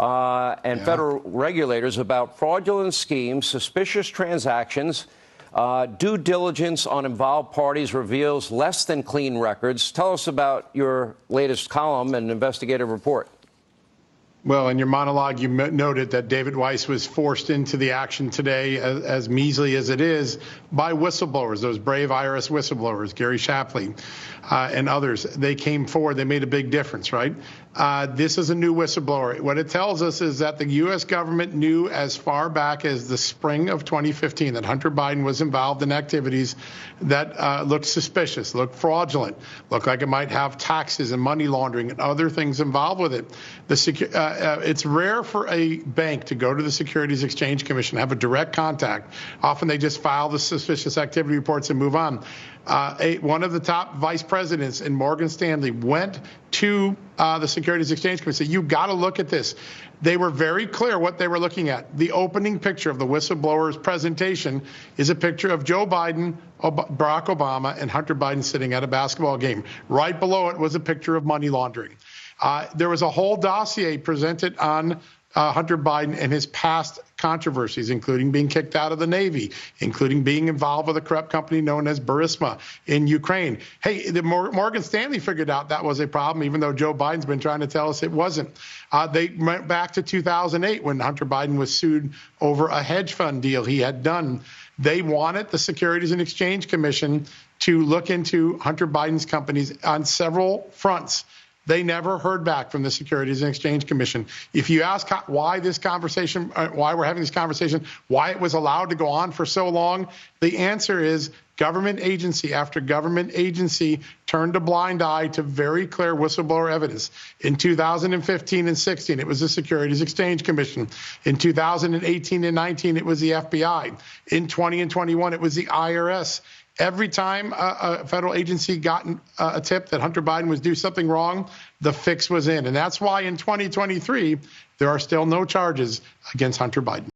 and federal regulators about fraudulent schemes, suspicious transactions. Due diligence on involved parties reveals less than clean records. Tell us about your latest column and investigative report. Well, in your monologue, you noted that David Weiss was forced into the action today, as measly as it is, by whistleblowers, those brave IRS whistleblowers, Gary Shapley and others. They came forward. They made a big difference, right? This is a new whistleblower. What it tells us is that the U.S. government knew as far back as the spring of 2015 that Hunter Biden was involved in activities that looked suspicious, looked fraudulent, looked like it might have taxes and money laundering and other things involved with it. It's rare for a bank to go to the Securities Exchange Commission, have a direct contact. Often they just file the suspicious activity reports and move on. One of the top vice presidents in Morgan Stanley went to the Securities Exchange Commission and said, "You got to look at this." They were very clear what they were looking at. The opening picture of the whistleblower's presentation is a picture of Joe Biden, Barack Obama, and Hunter Biden sitting at a basketball game. Right below it was a picture of money laundering. There was a whole dossier presented on Hunter Biden and his past controversies, including being kicked out of the Navy, including being involved with a corrupt company known as Burisma in Ukraine. Hey, Morgan Stanley figured out that was a problem, even though Joe Biden's been trying to tell us it wasn't. They went back to 2008 when Hunter Biden was sued over a hedge fund deal he had done. They wanted the Securities and Exchange Commission to look into Hunter Biden's companies on several fronts. They never heard back from the Securities and Exchange Commission. If you ask why we're having this conversation, why it was allowed to go on for so long, the answer is government agency after government agency turned a blind eye to very clear whistleblower evidence. In 2015 and 16, it was the Securities Exchange Commission. In 2018 and 19, it was the FBI. In 20 and 21, it was the IRS. Every time a federal agency got a tip that Hunter Biden was doing something wrong, the fix was in. And that's why in 2023, there are still no charges against Hunter Biden.